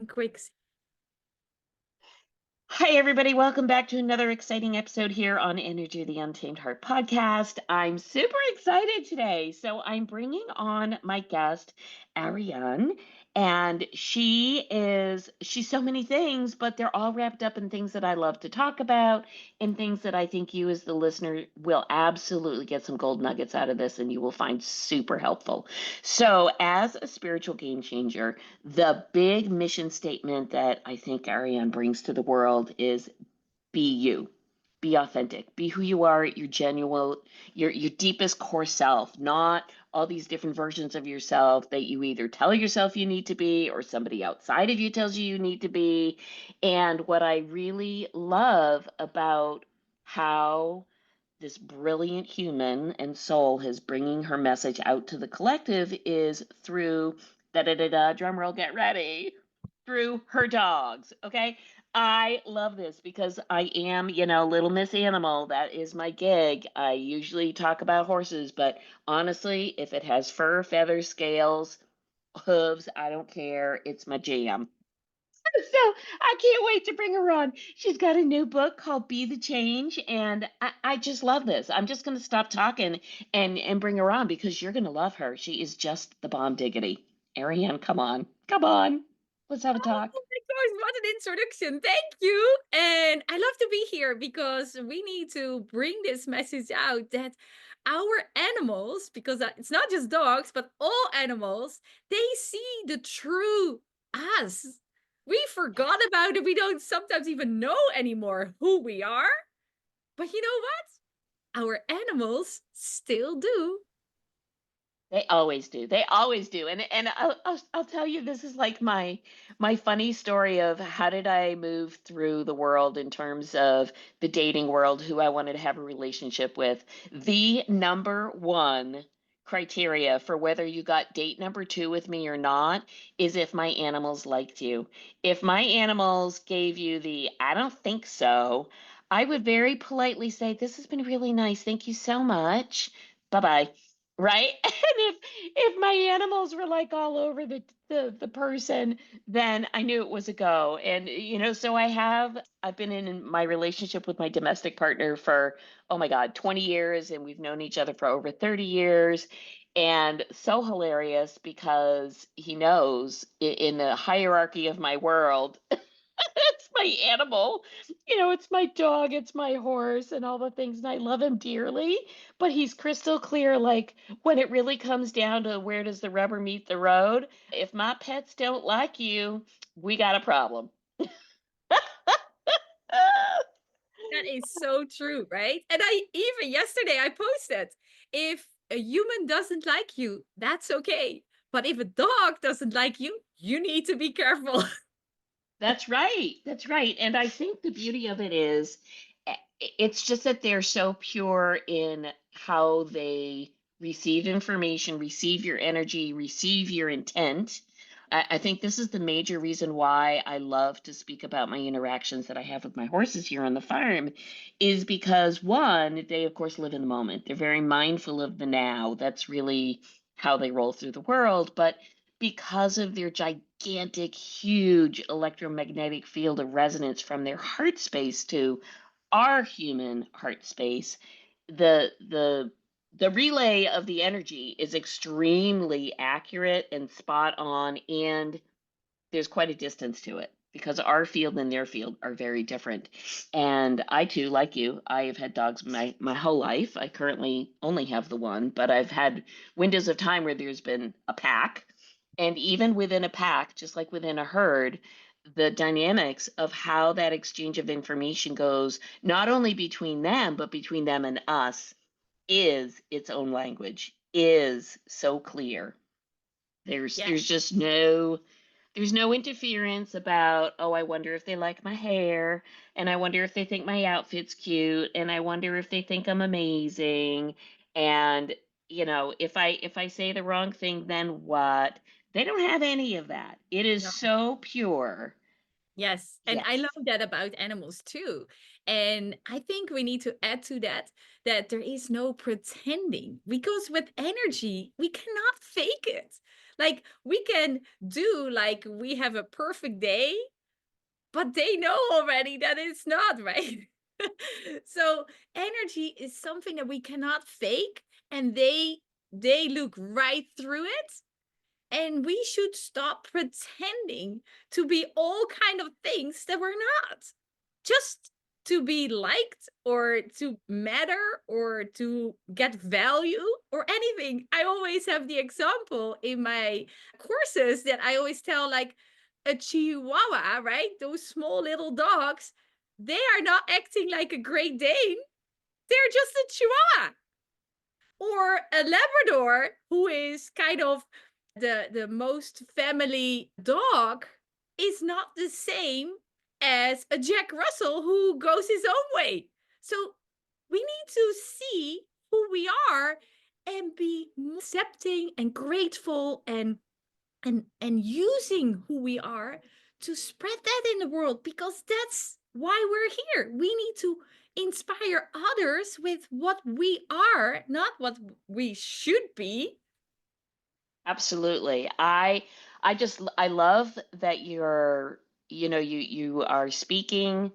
quick. Hi, everybody. Welcome back to another exciting episode here on Energy of the Untamed Heart podcast. I'm super excited today. So, I'm bringing on my guest, Arianne, and she's so many things, but they're all wrapped up in things that I love to talk about and things that I think you, as the listener, will absolutely get some gold nuggets out of this and you will find super helpful. So, as a spiritual game changer, the big mission statement that I think Ariane brings to the world is be you. Be authentic. Be who you are, your genuine, your deepest core self, not all these different versions of yourself that you either tell yourself you need to be or somebody outside of you tells you need to be. And what I really love about how this brilliant human and soul is bringing her message out to the collective is through da da da da drum roll, get ready, through her dogs. Okay, I love this because I am, little Miss Animal. That is my gig. I usually talk about horses, but honestly, if it has fur, feathers, scales, hooves, I don't care. It's my jam. So I can't wait to bring her on. She's got a new book called Be the Change, and I just love this. I'm just going to stop talking and bring her on because you're going to love her. She is just the bomb diggity. Ariane, come on. Come on. Let's have a talk. Oh my gosh, what an introduction. Thank you. And I love to be here because we need to bring this message out that our animals, because it's not just dogs, but all animals, they see the true us. We forgot Yes. about it. We don't sometimes even know anymore who we are. But you know what? Our animals still do. They always do. They always do. And I'll tell you, this is like my funny story of how did I move through the world in terms of the dating world, who I wanted to have a relationship with. The number one criteria for whether you got date number two with me or not is if my animals liked you. If my animals gave you the I don't think so, I would very politely say, "This has been really nice. Thank you so much. Bye-bye." Right? And if my animals were like all over the person, then I knew it was a go. And so I've been in my relationship with my domestic partner for, oh my God, 20 years, and we've known each other for over 30 years. And so hilarious because he knows in the hierarchy of my world, it's my animal. It's my dog, it's my horse, and all the things. And I love him dearly, but he's crystal clear. Like when it really comes down to where does the rubber meet the road, if my pets don't like you, we got a problem. That is so true, right? And I even yesterday I posted, if a human doesn't like you, that's okay. But if a dog doesn't like you, you need to be careful. That's right. That's right. And I think the beauty of it is it's just that they're so pure in how they receive information, receive your energy, receive your intent. I think this is the major reason why I love to speak about my interactions that I have with my horses here on the farm, is because one, they of course live in the moment. They're very mindful of the now. That's really how they roll through the world. But because of their gigantic, huge electromagnetic field of resonance from their heart space to our human heart space, the relay of the energy is extremely accurate and spot on, and there's quite a distance to it because our field and their field are very different. And I too, like you, I have had dogs my whole life. I currently only have the one, but I've had windows of time where there's been a pack. And even within a pack, just like within a herd, the dynamics of how that exchange of information goes, not only between them, but between them and us, is its own language, is so clear. There's Yes. there's just no interference about, oh, I wonder if they like my hair, and I wonder if they think my outfit's cute, and I wonder if they think I'm amazing. And if I say the wrong thing, then what? They don't have any of that. It is No. so pure. Yes. And I love Yes. that about animals too. And I think we need to add to that that there is no pretending because with energy, we cannot fake it. Like we can do like we have a perfect day, but they know already that it's not, right? So energy is something that we cannot fake, and they look right through it, and we should stop pretending to be all kind of things that we're not, just to be liked or to matter or to get value or anything. I always have the example in my courses that I always tell, like a chihuahua, right, those small little dogs, they are not acting like a Great Dane, they're just a chihuahua or a Labrador, who is kind of the most family dog, is not the same as a Jack Russell who goes his own way. So we need to see who we are and be accepting and grateful and using who we are to spread that in the world, because that's why we're here. We need to inspire others with what we are, not what we should be. Absolutely. I love that you are speaking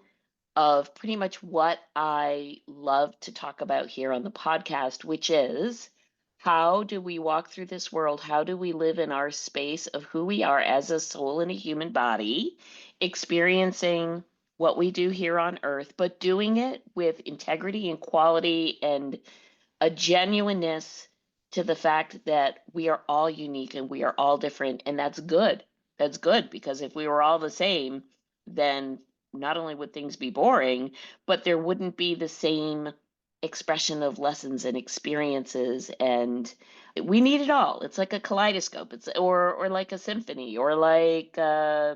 of pretty much what I love to talk about here on the podcast, which is how do we walk through this world? How do we live in our space of who we are as a soul in a human body, experiencing what we do here on earth, but doing it with integrity and quality and a genuineness to the fact that we are all unique and we are all different, and that's good. That's good, because if we were all the same, then not only would things be boring, but there wouldn't be the same expression of lessons and experiences, and we need it all. It's like a kaleidoscope. It's or like a symphony, or like I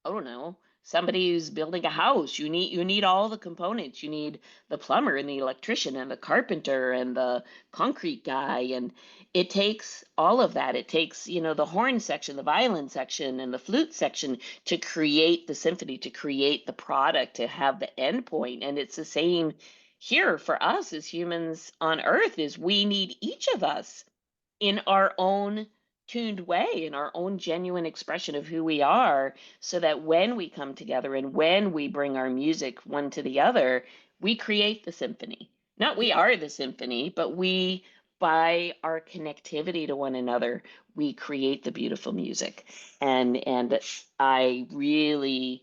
don't know, somebody who's building a house. You need all the components. You need the plumber and the electrician and the carpenter and the concrete guy, and it takes all of that. It takes, the horn section, the violin section, and the flute section to create the symphony, to create the product, to have the end point. And it's the same here for us as humans on earth, is we need each of us in our own tuned way, in our own genuine expression of who we are, so that when we come together and when we bring our music one to the other, we create the symphony. Not we are the symphony, but we, by our connectivity to one another, we create the beautiful music. And I really,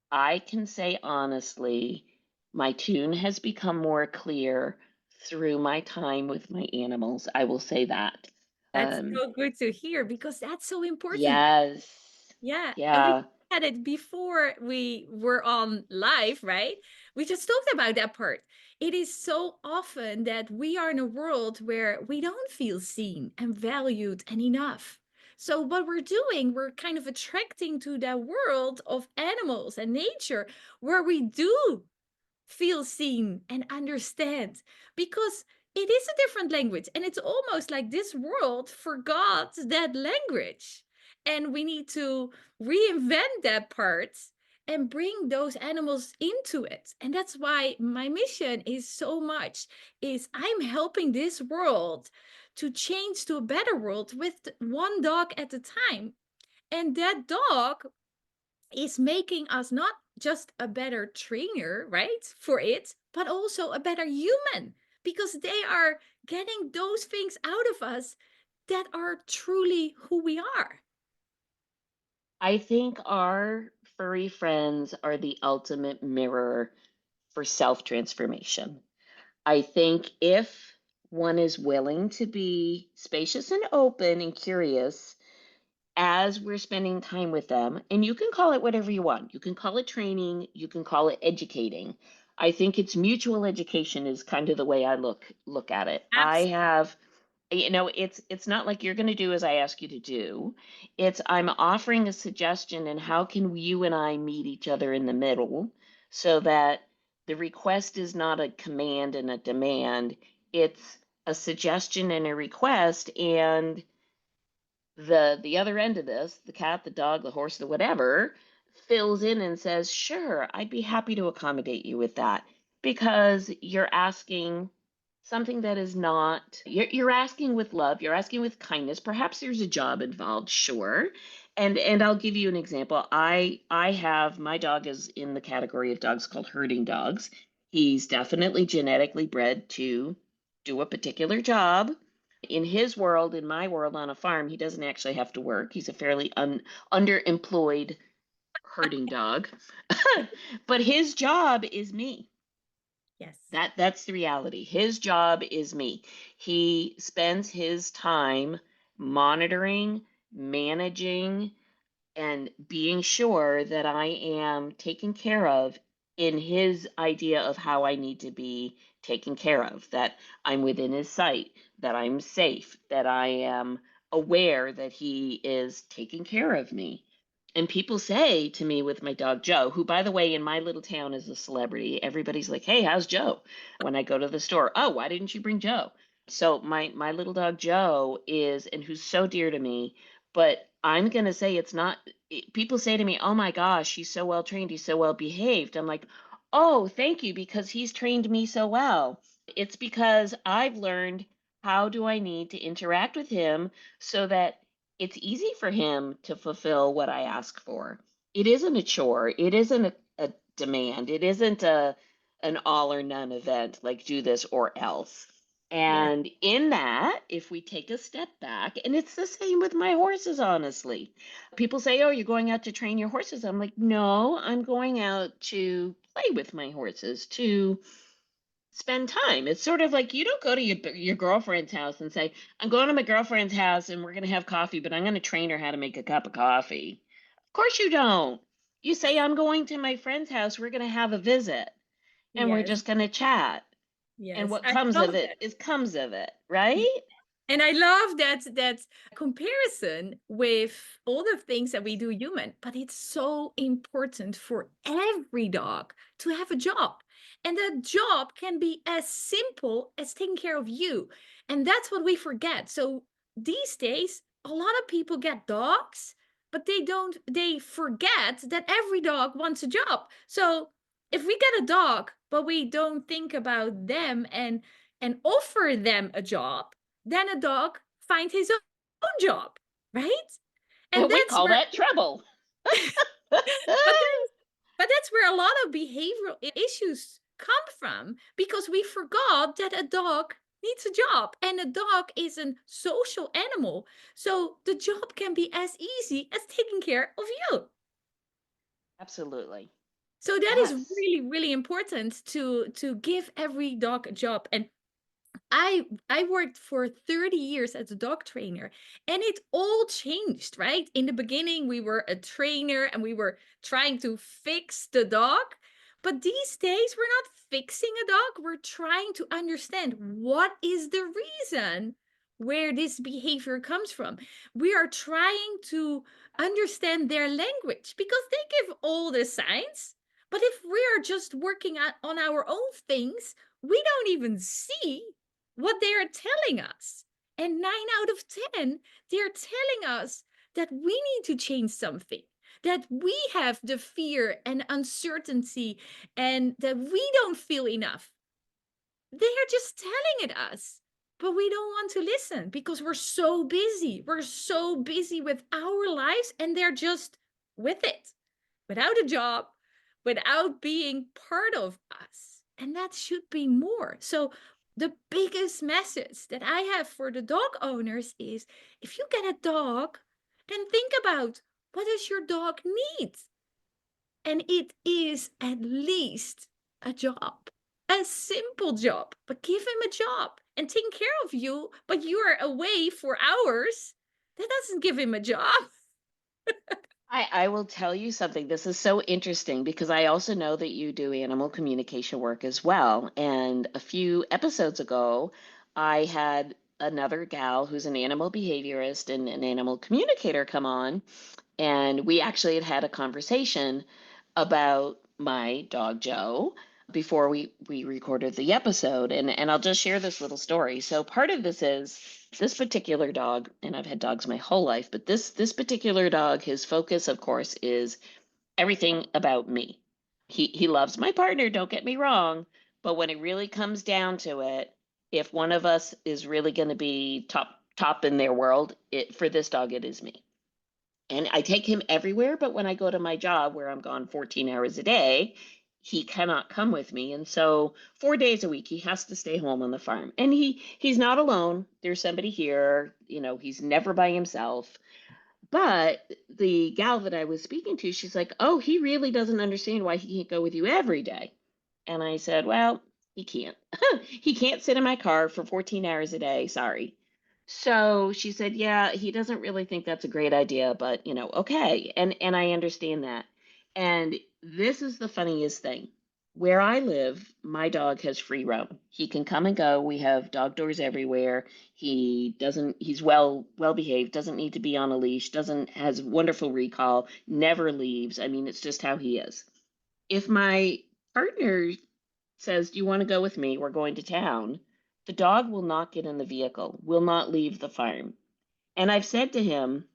I can say honestly, my tune has become more clear through my time with my animals. I will say that. That's Um, so good to hear, because that's so important. yes. Yeah, and we Yeah. had it before we were on live, right? We just talked about that part. It is so often that we are in a world where we don't feel seen and valued and enough. So what we're doing, we're kind of attracting to that world of animals and nature where we do feel seen and understand, because it is a different language, and it's almost like this world forgot that language, and we need to reinvent that part and bring those animals into it. And that's why my mission is so much is I'm helping this world to change to a better world with one dog at a time. And that dog is making us not just a better trainer, right, for it, but also a better human, because they are getting those things out of us that are truly who we are. I think our furry friends are the ultimate mirror for self transformation. I think if one is willing to be spacious and open and curious as we're spending time with them, and you can call it whatever you want. You can call it training, you can call it educating. I think it's mutual education is kind of the way I look at it. I Absolutely. have, it's not like you're going to do as I ask you to do. It's I'm offering a suggestion, and how can you and I meet each other in the middle so that the request is not a command and a demand. It's a suggestion and a request, and the other end of this, the cat, the dog, the horse, the whatever, fills in and says, "Sure, I'd be happy to accommodate you with that," because you're asking Something that is not, you're asking with love, you're asking with kindness. Perhaps there's a job involved, sure. And I'll give you an example. I have, my dog is in the category of dogs called herding dogs. He's definitely genetically bred to do a particular job. In his world, in my world on a farm, he doesn't actually have to work. He's a fairly underemployed herding dog. But his job is me. Yes. That's the reality. His job is me. He spends his time monitoring, managing, and being sure that I am taken care of in his idea of how I need to be taken care of, that I'm within his sight, that I'm safe, that I am aware that he is taking care of me. And people say to me with my dog Joe, who, by the way, in my little town is a celebrity, everybody's like, "Hey, how's Joe?" When I go to the store, "Oh, why didn't you bring Joe?" So my little dog Joe is, and who's so dear to me, but I'm gonna say it's not, people say to me, "Oh my gosh, he's so well trained, he's so well behaved." I'm like, "Oh, thank you, because he's trained me so well." It's because I've learned how do I need to interact with him so that it's easy for him to fulfill what I ask for. It isn't a chore, it isn't a demand, it isn't an all or none event like do this or else. Yes. And in that, if we take a step back, and it's the same with my horses, honestly. People say, "Oh, you're going out to train your horses." I'm like, "No, I'm going out to play with my horses, to spend time." It's sort of like you don't go to your girlfriend's house and say, "I'm going to my girlfriend's house and we're going to have coffee, but I'm going to train her how to make a cup of coffee." Of course you don't. You say, "I'm going to my friend's house, we're going to have a visit and we're Yes. just going to chat." And Yes. what I comes love of it that. is comes of it, right? And I love that comparison with all the things that we do human, but it's so important for every dog to have a job. And that job can be as simple as taking care of you. And that's what we forget. So these days, a lot of people get dogs, but they forget that every dog wants a job. So if we get a dog, but we don't think about them and offer them a job, then a dog finds his own job, right? And We that's call where that trouble. but that's where a lot of behavioral issues come from because we forgot that a dog needs a job and a dog is a social animal. So the job can be as easy as taking care of you. Absolutely. So that is Yes. really, really important to give every dog a job. And I worked for 30 years as a dog trainer and it all changed, right? In the beginning we were a trainer and we were trying to fix the dog, but these days we're not fixing a dog, we're trying to understand what is the reason where this behavior comes from. We are trying to understand their language because they give all the signs, but if we are just working on our own things, we don't even see what they are telling us. And 9 out of 10, they're telling us that we need to change something, that we have the fear and uncertainty, and that we don't feel enough. They are just telling it us, but we don't want to listen because we're so busy. We're so busy with our lives, and they're just with it without a job, without being part of us. And that should be more. So, the biggest message that I have for the dog owners is if you get a dog, then think about what does your dog need? And it is at least a job, a simple job, but give him a job and take care of you, but you are away for hours. That doesn't give him a job. I will tell you something. This is so interesting because I also know that you do animal communication work as well. And a few episodes ago, I had another gal who's an animal behaviorist and an animal communicator come on, and we actually had a conversation about my dog Joe before we recorded the episode. And I'll just share this little story. So part of this is this particular dog, and I've had dogs my whole life, but this particular dog, his focus, of course, is everything about me. He loves my partner, don't get me wrong, but when it really comes down to it, if one of us is really going to be top in their world, for this dog it is me. And I take him everywhere, but when I go to my job where I'm gone 14 hours a day, he cannot come with me. And so 4 days a week he has to stay home on the farm. And he's not alone. There's somebody here, he's never by himself. But the gal that I was speaking to, she's like, "Oh, he really doesn't understand why he can't go with you every day." And I said, "Well, he can't. He can't sit in my car for 14 hours a day. Sorry." So she said, "Yeah, he doesn't really think that's a great idea, but okay." And I understand that. And this is the funniest thing. Where I live, my dog has free roam. He can come and go. We have dog doors everywhere. He's well behaved, doesn't need to be on a leash, doesn't has wonderful recall, never leaves. I mean, it's just how he is. If my partner says, "Do you want to go with me? We're going to town," the dog will not get in the vehicle, will not leave the farm. And I've said to him,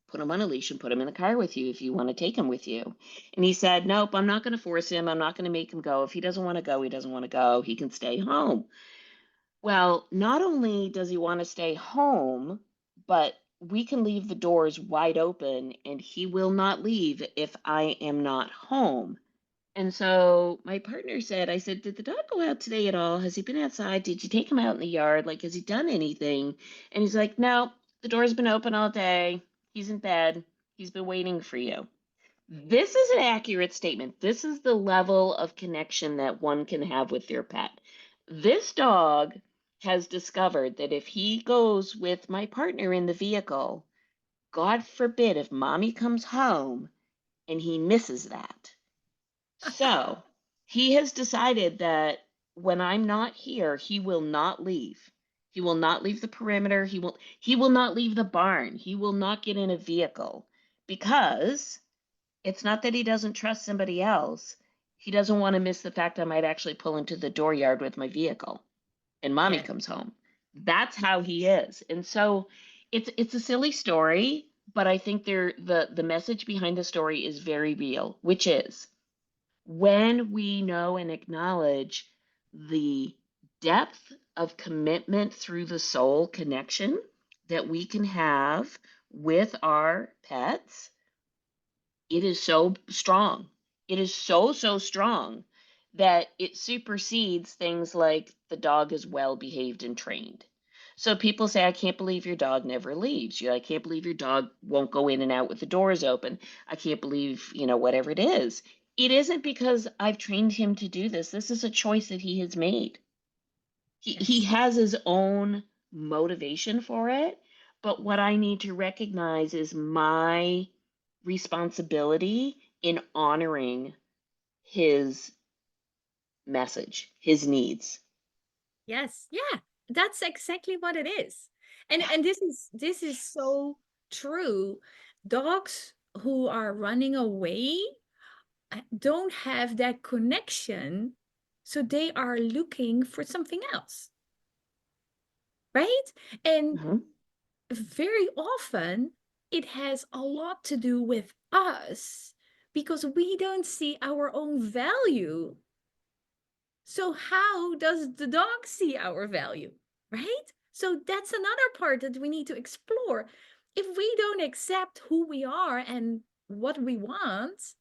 "Put him on a leash and put him in the car with you if you want to take him with you." And he said, "Nope, I'm not going to force him. I'm not going to make him go. If he doesn't want to go, he doesn't want to go. He can stay home." Well, not only does he want to stay home, but we can leave the doors wide open and he will not leave if I am not home. And so my partner said, I said, "Did the dog go out today at all? Has he been outside? Did you take him out in the yard? Like, has he done anything?" And he's like, "No, the door's been open all day. He's in bed. He's been waiting for you." This is an accurate statement. This is the level of connection that one can have with their pet. This dog has discovered that if he goes with my partner in the vehicle, God forbid if mommy comes home and he misses that. So he has decided that when I'm not here, he will not leave. He will not leave the perimeter. He will not leave the barn. He will not get in a vehicle because it's not that he doesn't trust somebody else. He doesn't want to miss the fact I might actually pull into the dooryard with my vehicle and mommy Yeah. comes home. That's how he is. And so it's a silly story, but I think the message behind the story is very real, which is when we know and acknowledge the depth of commitment through the soul connection that we can have with our pets, it is so strong. It is so strong that it supersedes things like the dog is well behaved and trained. So people say, "I can't believe your dog never leaves. I can't believe your dog won't go in and out with the doors open. I can't believe, whatever it is." It isn't because I've trained him to do this. This is a choice that he has made. He Yes. has his own motivation for it, but what I need to recognize is my responsibility in honoring his message, his needs. Yes. Yeah. That's exactly what it is. And this is so true. Dogs who are running away don't have that connection, so they are looking for something else, right? And Mhm. very often it has a lot to do with us because we don't see our own value. So how does the dog see our value, right? So that's another part that we need to explore. If we don't accept who we are and what we want,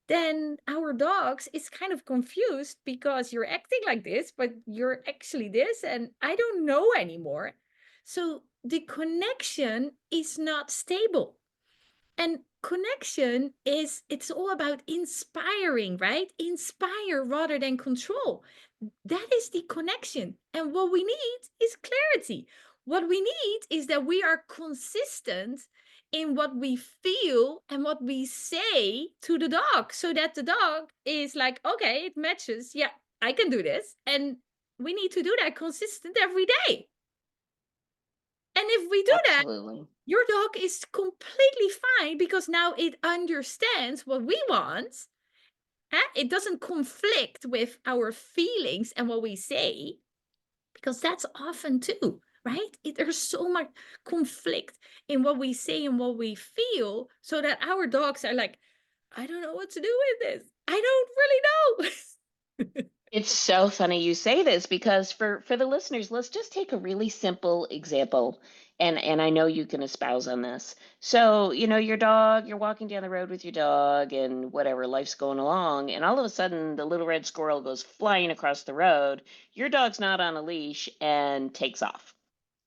then our dogs is kind of confused because you're acting like this, but you're actually this, and I don't know anymore. So the connection is not stable. And connection is, it's all about inspiring, right? Inspire rather than control. That is the connection. And what we need is clarity. What we need is that we are consistent in what we feel and what we say to the dog so that the dog is like, okay, it matches. Yeah, I can do this. And we need to do that consistent every day. And if we do that, Absolutely. your dog is completely fine because now it understands what we want. It doesn't conflict with our feelings and what we say, because that's often too, right? There's so much conflict in what we say and what we feel, so that our dogs are like, I don't know what to do with this. I don't really know. It's so funny you say this because for the listeners, let's just take a really simple example. And I know you can espouse on this. So, your dog, you're walking down the road with your dog and whatever, life's going along, and all of a sudden the little red squirrel goes flying across the road. Your dog's not on a leash and takes off.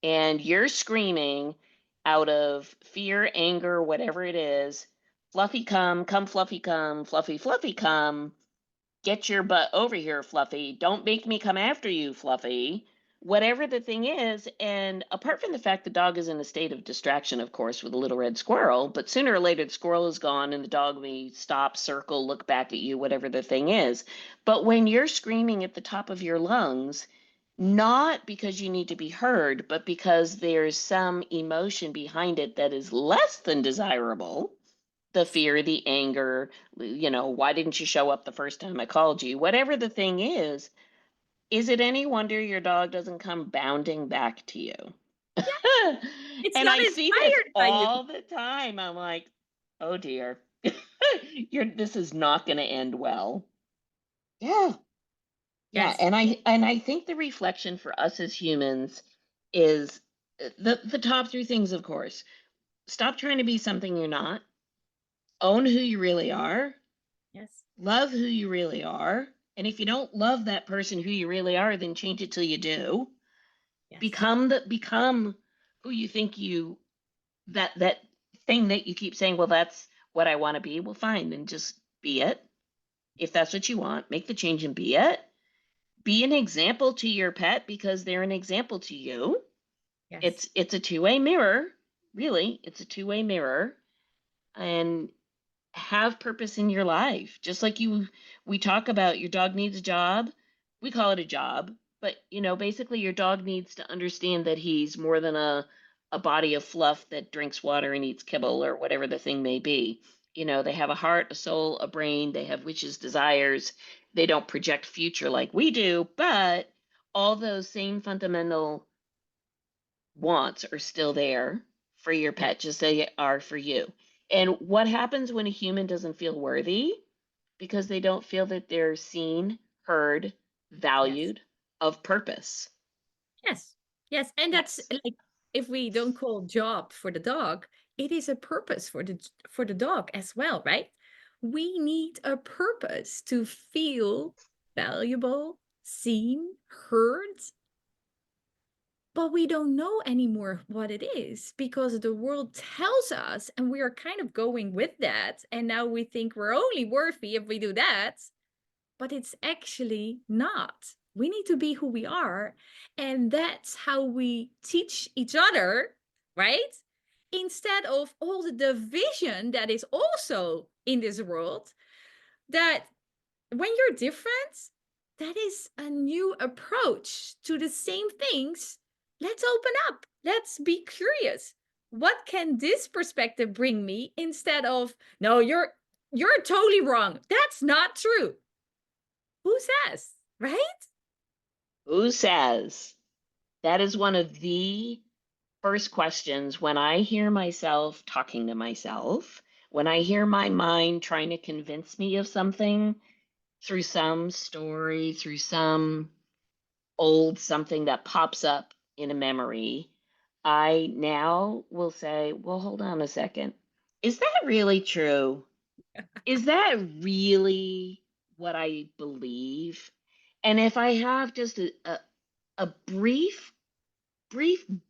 And you're screaming out of fear, anger, whatever it is, Fluffy come, Fluffy come, Fluffy, Fluffy come. Get your butt over here, Fluffy. Don't make me come after you, Fluffy. Whatever the thing is, and apart from the fact the dog is in a state of distraction, of course, with a little red squirrel, but sooner or later the squirrel is gone and the dog may stop, circle, look back at you, whatever the thing is. But when you're screaming at the top of your lungs, not because you need to be heard, but because there's some emotion behind it that is less than desirable, the fear, the anger, why didn't you show up the first time I called you? Whatever the thing is it any wonder your dog doesn't come bounding back to you? Yeah, it's And not I see this inspired by you. all the time. I'm like, oh dear, this is not going to end well. Yeah. Yeah. Yes, And I think the reflection for us as humans is the top three things, of course. Stop trying to be something you're not. Own who you really are. yes, Love who you really are. And if you don't love that person who you really are, then change it till you do. yes, Become who you think that thing that you keep saying, well, that's what I want to be. Well, fine, then just be it. If that's what you want, make the change and be it. Be an example to your pet because they're an example to you. yes, It's a two-way mirror, really. It's a two-way mirror. And have purpose in your life. Just like we talk about your dog needs a job. We call it a job, but basically your dog needs to understand that he's more than a body of fluff that drinks water and eats kibble or whatever the thing may be. They have a heart, a soul, a brain, they have wishes, desires. They don't project future like we do, but all those same fundamental wants are still there for your yes, pet, just they are for you. And what happens when a human doesn't feel worthy? Because they don't feel that they're seen, heard, yes, valued, of purpose. yes, yes. And that's Yes. like, if we don't call job for the dog, it is a purpose for the dog as well, right? We need a purpose to feel valuable, seen, heard, but we don't know anymore what it is because the world tells us, and we are kind of going with that. And now we think we're only worthy if we do that, but it's actually not. We need to be who we are. And that's how we teach each other, right? Instead of all the division that is also in this world, that when you're different, that is a new approach to the same things. Let's open up. Let's be curious. What can this perspective bring me instead of, no, you're totally wrong. That's not true. Who says? Right? Who says? That is one of the first questions when I hear myself talking to myself, when I hear my mind trying to convince me of something through some story, through some old something that pops up in a memory, I now will say, well, hold on a second. Is that really true? Is that really what I believe? And if I have just a brief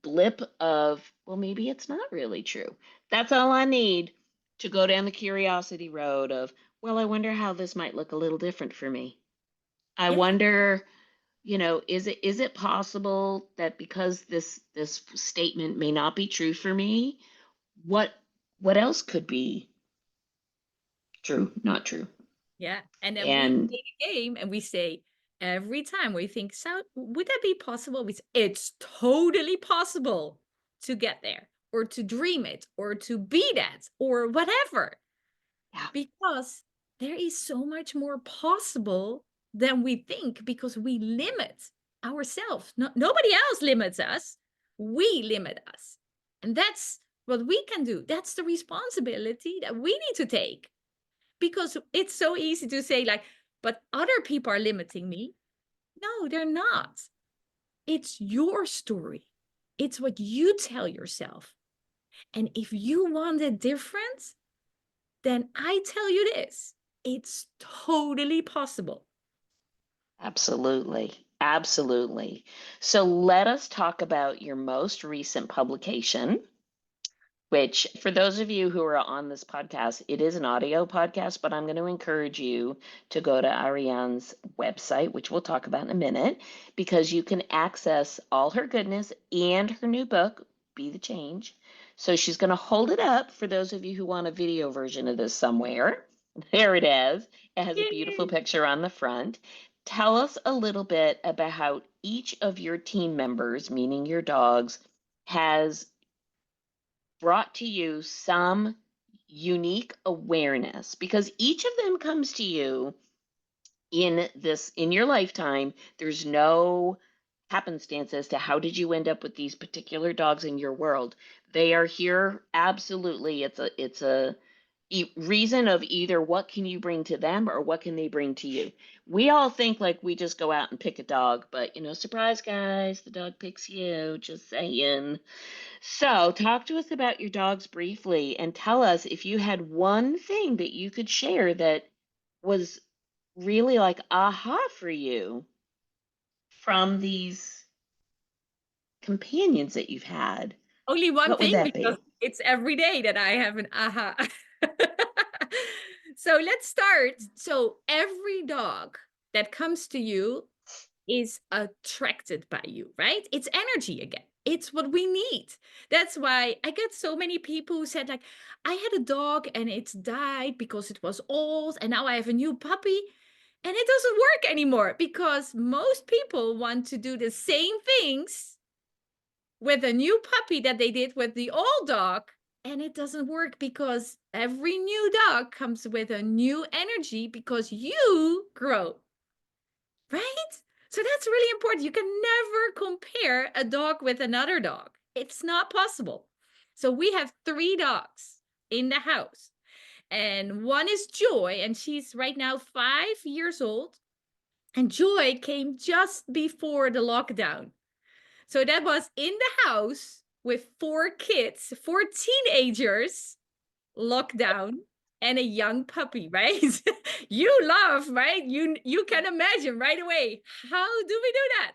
blip of, well, maybe it's not really true. That's all I need to go down the curiosity road of, well, I wonder how this might look a little different for me. I Yeah. wonder, is it possible that because this statement may not be true for me, what what else could be true, not true? Yeah. And then we And play the game and we say, every time we think, so would that be possible? We say, it's totally possible to get there or to dream it or to be that or whatever. yeah, Because there is so much more possible than we think because we limit ourselves. No, nobody else limits us. We limit us. And that's what we can do. That's the responsibility that we need to take because it's so easy to say, like, but other people are limiting me. No, they're not. It's your story. It's what you tell yourself. And if you want it different, then I tell you this, it's totally possible. Absolutely. Absolutely. So let us talk about your most recent publication, which for those of you who are on this podcast, it is an audio podcast, but I'm going to encourage you to go to Ariane's website, which we'll talk about in a minute, because you can access all her goodness and her new book, Be the Change. So she's going to hold it up for those of you who want a video version of this somewhere. There it is. It has a beautiful Yay. picture on the front. Tell us a little bit about how each of your team members, meaning your dogs, has brought to you some unique awareness, because each of them comes to you in your lifetime. There's no happenstance as to how did you end up with these particular dogs in your world. They are here absolutely. It's a reason of either what can you bring to them or what can they bring to you. We all think like we just go out and pick a dog, but surprise guys, the dog picks you, just saying. So, talk to us about your dogs briefly and tell us if you had one thing that you could share that was really like aha for you from these companions that you've had. Only one What would thing that because be? it's every day that I have an aha. So let's start. So every dog that comes to you is attracted by you, right? It's energy again. It's what we need. That's why I get so many people who said, like, I had a dog and it died because it was old, and now I have a new puppy. And it doesn't work anymore because most people want to do the same things with a new puppy that they did with the old dog. And it doesn't work because every new dog comes with a new energy because you grow, right? So that's really important. You can never compare a dog with another dog. It's not possible. So we have 3 dogs in the house. And one is Joy, and she's right now 5 years old. And Joy came just before the lockdown. So that was in the house with 4 kids, 4 teenagers, lockdown, and a young puppy, right? You love, right? You can imagine right away. How do we do that?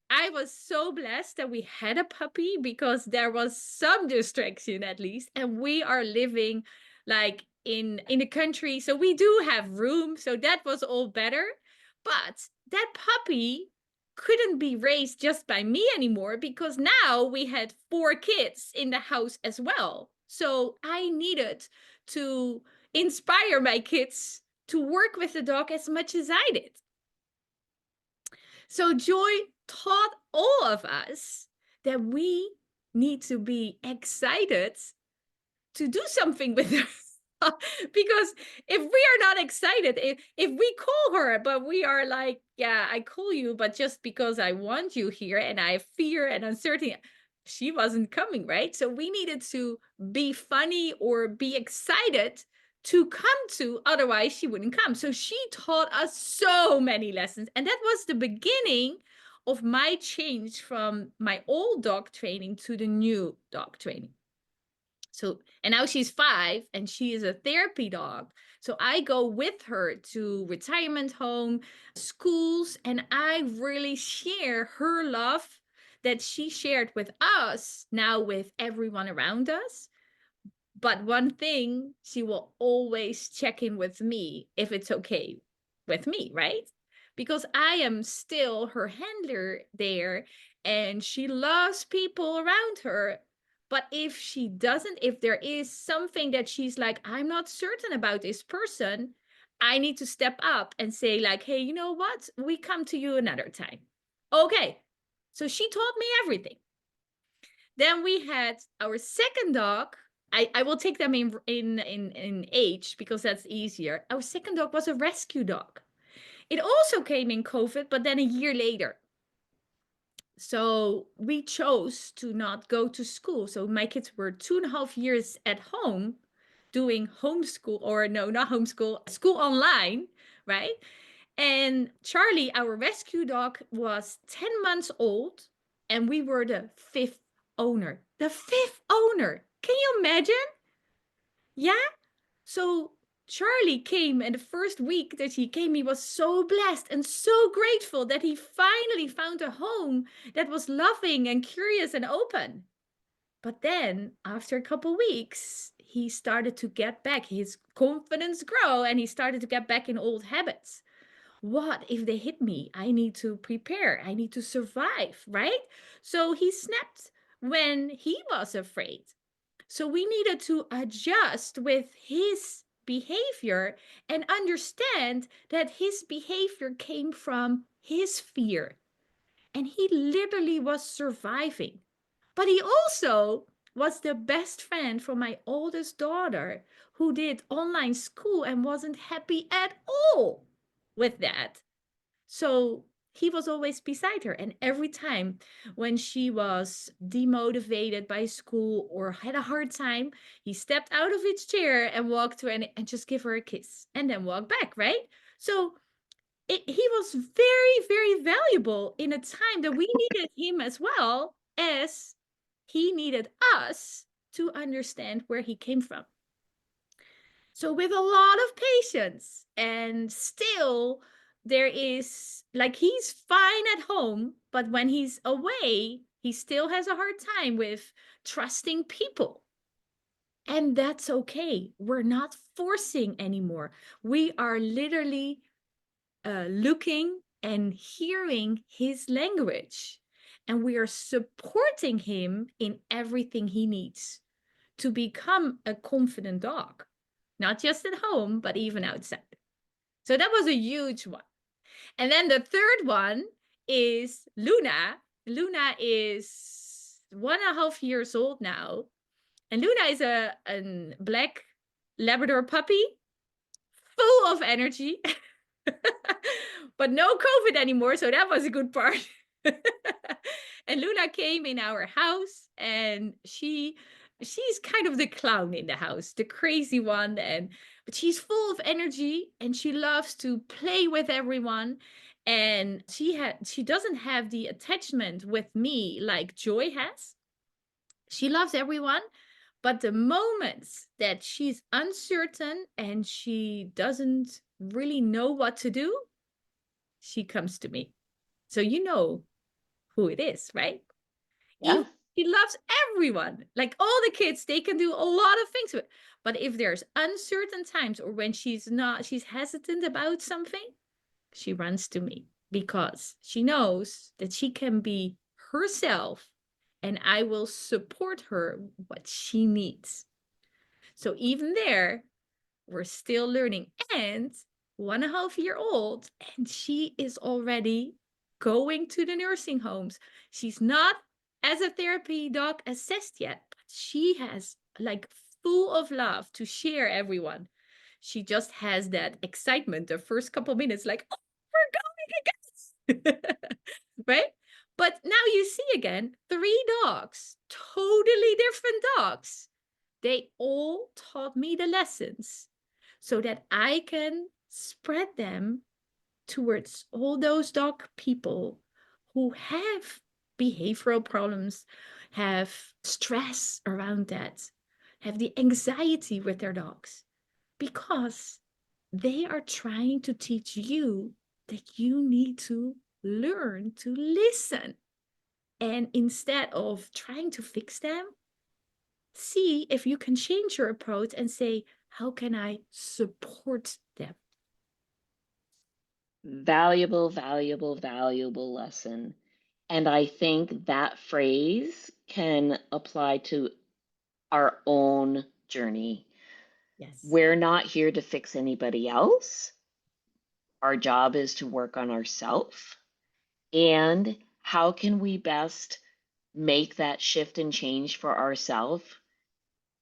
I was so blessed that we had a puppy because there was some distraction at least, and we are living like in the country, so we do have room, so that was all better. But that puppy couldn't be raised just by me anymore because now we had 4 kids in the house as well. So I needed to inspire my kids to work with the dog as much as I did. So Joy taught all of us that we need to be excited to do something with her. Because if we are not excited, if we call her, but we are like, yeah, I call you, but just because I want you here and I have fear and uncertainty, she wasn't coming, right? So we needed to be funny or be excited to come to, otherwise she wouldn't come. So she taught us so many lessons. And that was the beginning of my change from my old dog training to the new dog training. So, and now she's 5 and she is a therapy dog. So I go with her to retirement home, schools, and I really share her love that she shared with us now with everyone around us. But one thing, she will always check in with me if it's okay with me, right? Because I am still her handler there and she loves people around her. But if she doesn't, if there is something that she's like, I'm not certain about this person, I need to step up and say, like, hey, you know what? We come to you another time. Okay. So she taught me everything. Then we had our second dog. I will take them in age because that's easier. Our second dog was a rescue dog. It also came in COVID, but then a year later. So we chose to not go to school. So my kids were 2.5 years at home doing homeschool, or no, not homeschool, school online, right? And Charlie, our rescue dog, was 10 months old, and we were the fifth owner. The fifth owner. Can you imagine? Yeah. So Charlie came, and the first week that he came, he was so blessed and so grateful that he finally found a home that was loving and curious and open. But then, after a couple weeks, he started to get back his confidence grow, and he started to get back in old habits. What if they hit me? I need to prepare. I need to survive, right? So he snapped when he was afraid. So we needed to adjust with his behavior and understand that his behavior came from his fear. And he literally was surviving. But he also was the best friend for my oldest daughter who did online school and wasn't happy at all with that. So he was always beside her. And every time when she was demotivated by school or had a hard time, he stepped out of his chair and walked to her and just give her a kiss and then walk back, right? So he was very, very valuable in a time that we needed him as well as he needed us to understand where he came from. So with a lot of patience, and still there is like he's fine at home, but when he's away, he still has a hard time with trusting people. And that's okay. We're not forcing anymore. We are literally looking and hearing his language. And we are supporting him in everything he needs to become a confident dog, not just at home, but even outside. So that was a huge one. And then the third one is Luna. Luna is 1.5 years old now. And Luna is a black Labrador puppy, full of energy, but no COVID anymore. So that was a good part. And Luna came in our house, and she's kind of the clown in the house, the crazy one. But she's full of energy, and she loves to play with everyone. And she doesn't have the attachment with me like Joy has. She loves everyone, but the moments that she's uncertain and she doesn't really know what to do, she comes to me. So you know who it is, right? Even Yeah. she loves everyone. Like all the kids, they can do a lot of things with. But if there's uncertain times or when she's hesitant about something, she runs to me because she knows that she can be herself and I will support her what she needs. So even there, we're still learning. And 1.5 year old, and she is already going to the nursing homes. She's not as a therapy dog assessed yet, but she has like full of love to share everyone. She just has that excitement the first couple minutes, like, oh, we're going again. Right? But now you see again 3 dogs, totally different dogs. They all taught me the lessons so that I can spread them towards all those dog people who have behavioral problems, have stress around that, have the anxiety with their dogs, because they are trying to teach you that you need to learn to listen. And instead of trying to fix them, see if you can change your approach and say, how can I support them? Valuable, valuable, valuable lesson. And I think that phrase can apply to our own journey. Yes. We're not here to fix anybody else. Our job is to work on ourselves. And how can we best make that shift and change for ourselves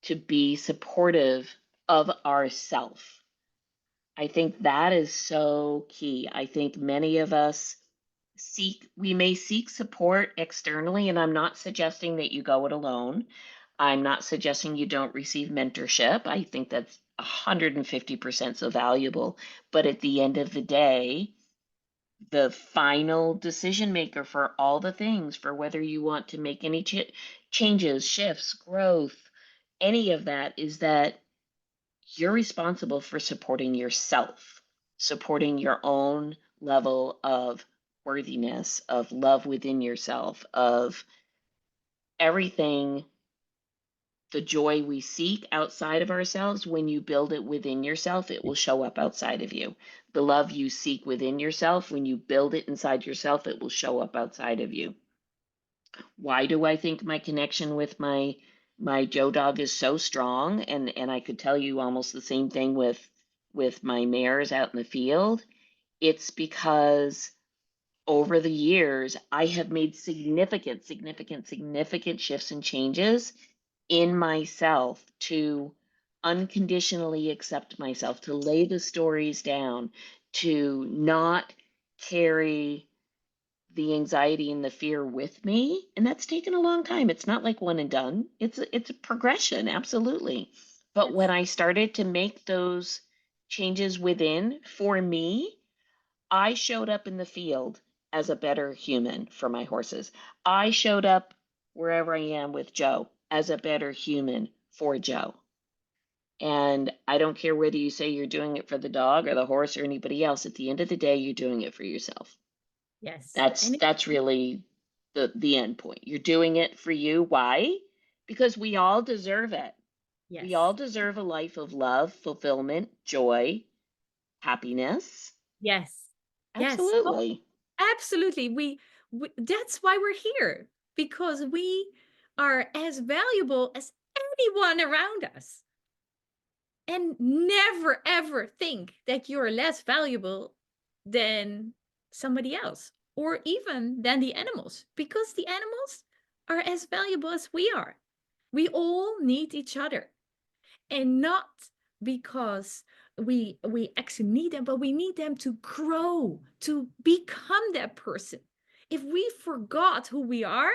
to be supportive of ourself? I think that is so key. I think many of us we may seek support externally, and I'm not suggesting that you go it alone. I'm not suggesting you don't receive mentorship. I think that's 150% so valuable. But at the end of the day, the final decision maker for all the things, for whether you want to make any changes, shifts, growth, any of that, is that you're responsible for supporting yourself, supporting your own level of worthiness, of love within yourself, of everything, the joy we seek outside of ourselves. When you build it within yourself, it will show up outside of you. The love you seek within yourself, when you build it inside yourself, it will show up outside of you. Why do I think my connection with my Joe dog is so strong? And I could tell you almost the same thing with my mares out in the field. It's because over the years, I have made significant shifts and changes in myself to unconditionally accept myself, to lay the stories down, to not carry the anxiety and the fear with me. And that's taken a long time. It's not like one and done. It's a progression, absolutely. But when Yes. I started to make those changes within for me, I showed up in the field as a better human for my horses. I showed up wherever I am with Joe as a better human for Joe. And I don't care whether you say you're doing it for the dog or the horse or anybody else. At the end of the day, you're doing it for yourself. Yes. That's And that's really the end point. You're doing it for you. Why? Because we all deserve it. We all yes. deserve a life of love, fulfillment, joy, happiness. Yes. Yes. Oh, Absolutely. absolutely. We that's why we're here, because we are as valuable as anyone around us. And never ever think that you're less valuable than somebody else or even than the animals, because the animals are as valuable as we are. We all need each other, and not because we actually need them, but we need them to grow, to become that person. If we forgot who we are,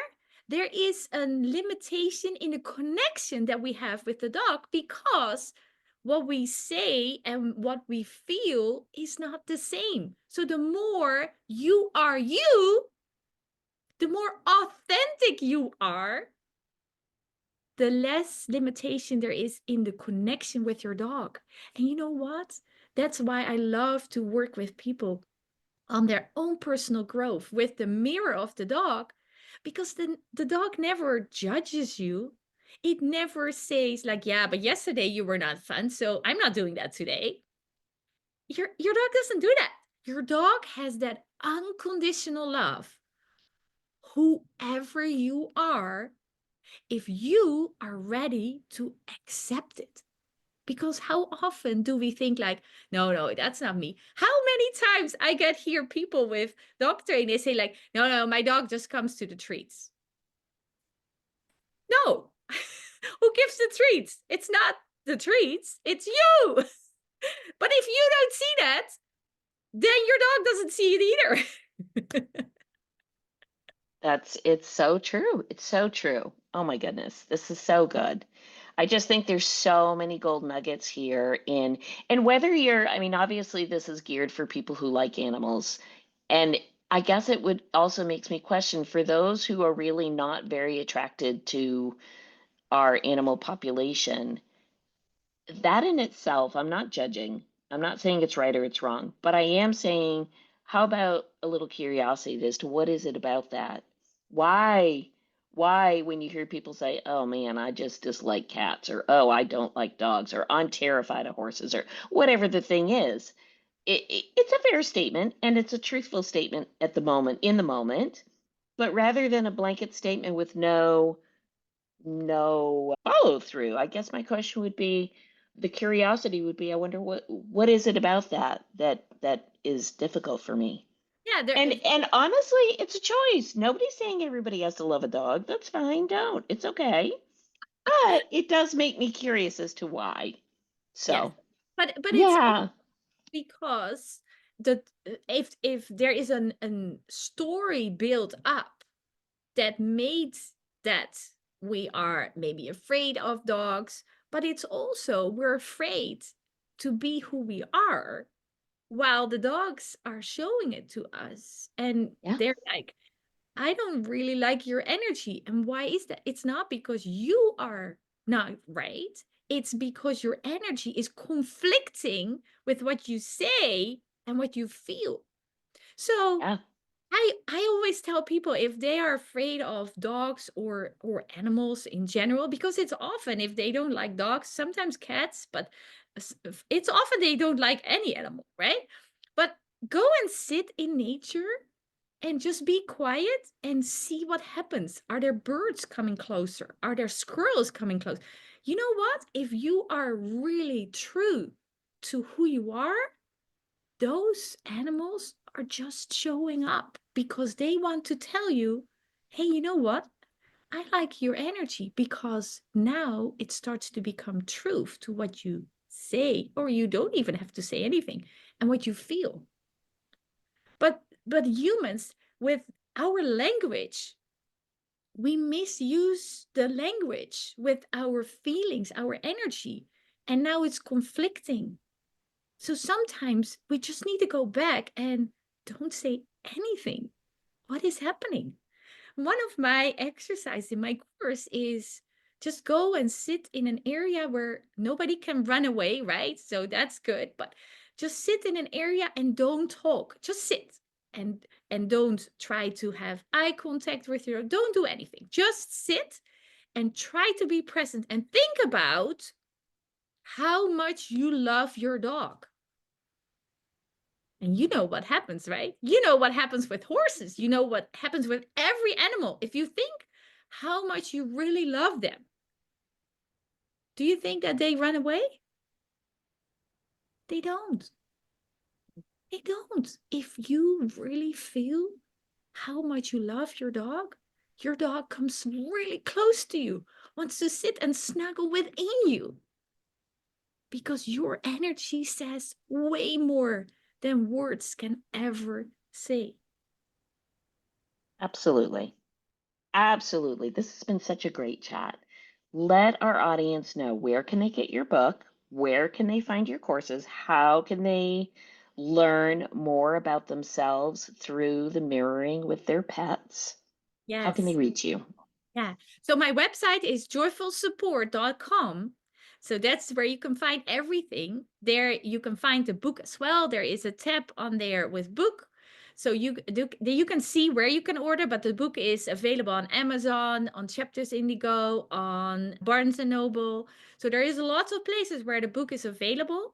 there is a limitation in the connection that we have with the dog, because what we say and what we feel is not the same. So the more you are you, the more authentic you are, the less limitation there is in the connection with your dog. And you know what? That's why I love to work with people on their own personal growth with the mirror of the dog, because the dog never judges you. It never says, like, yeah, but yesterday you were not fun, so I'm not doing that today. Your dog doesn't do that. Your dog has that unconditional love. Whoever you are, if you are ready to accept it. Because how often do we think like, no, no, that's not me? How many times I get hear people with dog training, they say like, no, no, my dog just comes to the treats. No, who gives the treats? It's not the treats, it's you. But if you don't see that, then your dog doesn't see it either. It's so true. It's so true. Oh my goodness. This is so good. I just think there's so many gold nuggets here in, and whether you're, I mean, obviously this is geared for people who like animals. And I guess it would also makes me question, for those who are really not very attracted to our animal population, that in itself, I'm not judging. I'm not saying it's right or it's wrong, but I am saying, how about a little curiosity as to what is it about that? Why, why, when you hear people say, oh man, I just dislike cats, or oh, I don't like dogs, or I'm terrified of horses, or whatever the thing is, it's a fair statement and it's a truthful statement at the moment, in the moment. But rather than a blanket statement with no follow through. I guess my question would be, the curiosity would be, I wonder what is it about that is difficult for me? Yeah, And honestly, it's a choice. Nobody's saying everybody has to love a dog. That's fine. Don't. It's okay. But it does make me curious as to why. yes. So, But it's all yeah, because the if there is an story built up that made that we are maybe afraid of dogs, but it's also we're afraid to be who we are. while the dogs are showing it to us. And Yeah. they're like, I don't really like your energy. And why is that? It's not because you are not right. It's because your energy is conflicting with what you say and what you feel. So Yeah. I always tell people if they are afraid of dogs or animals in general, because it's often if they don't like dogs, sometimes cats, but it's often they don't like any animal, right? But go and sit in nature and just be quiet and see what happens. Are there birds coming closer? Are there squirrels coming close? You know what? If you are really true to who you are, those animals are just showing up because they want to tell you, hey, you know what? I like your energy because now it starts to become truth to what you say, or you don't even have to say anything, and what you feel. But humans with our language, we misuse the language with our feelings, our energy, and now it's conflicting. So sometimes we just need to go back and don't say anything. What is happening? One of my exercises in my course is just go and sit in an area where nobody can run away, right? So that's good. But just sit in an area and don't talk. Just sit and don't try to have eye contact with your, don't do anything. Just sit and try to be present and think about how much you love your dog. And you know what happens, right? You know what happens with horses. You know what happens with every animal. If you think how much you really love them, do you think that they run away? They don't. They don't. If you really feel how much you love your dog comes really close to you, wants to sit and snuggle within you because your energy says way more than words can ever say. Absolutely. Absolutely. This has been such a great chat. Let our audience know, where can they get your book? Where can they find your courses? How can they learn more about themselves through the mirroring with their pets? How can they Yes. reach you? Yeah. So my website is joyfulsupport.com. So that's where you can find everything. There you can find the book as well. There is a tab on there with book. So you can see where you can order, but the book is available on Amazon, on Chapters Indigo, on Barnes and Noble. So there is lots of places where the book is available.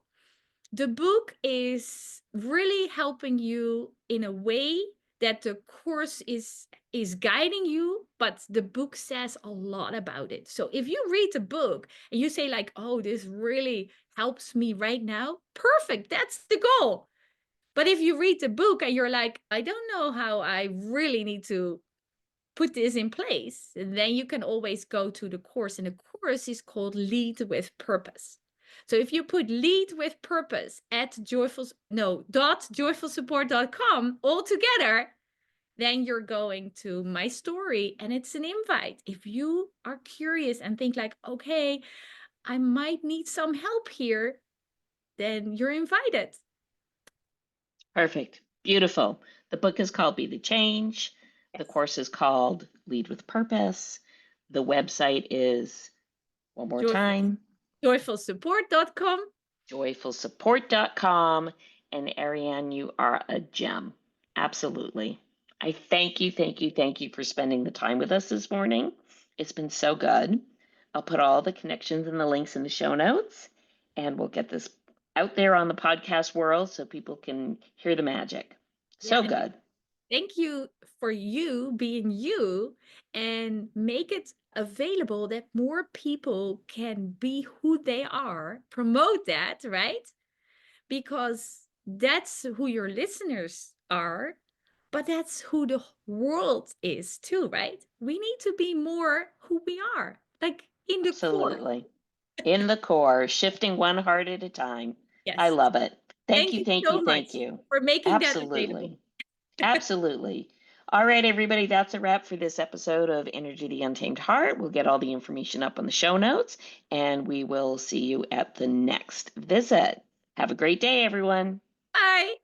The book is really helping you in a way that the course is guiding you, but the book says a lot about it. So if you read the book and you say like, oh, this really helps me right now, perfect, that's the goal. But if you read the book and you're like, I don't know how I really need to put this in place, then you can always go to the course. And the course is called Lead with Purpose. So if you put lead with purpose at joyfulsupport.com all together, then you're going to my story and it's an invite. If you are curious and think like, okay, I might need some help here, then you're invited. Perfect. Beautiful. The book is called Be the Change. The Yes. course is called Lead with Purpose. The website is, one more Joyful, time, joyfulsupport.com. joyfulsupport.com. And Arianne, you are a gem. Absolutely. I thank you, thank you, thank you for spending the time with us this morning. It's been so good. I'll put all the connections and the links in the show notes, and we'll get this out there on the podcast world so people can hear the magic. Yeah. So And good. thank you for you being you and make it available that more people can be who they are, promote that, right? Because that's who your listeners are, but that's who the world is too, right? We need to be more who we are, like in the core. Absolutely. In the core, shifting one heart at a time. I Yes. love it. Thank Thank you, you thank you, so much thank you. for making that available. Absolutely. Absolutely. All right, everybody, that's a wrap for this episode of Energy the Untamed Heart. We'll get all the information up on the show notes, and we will see you at the next visit. Have a great day, everyone. Bye.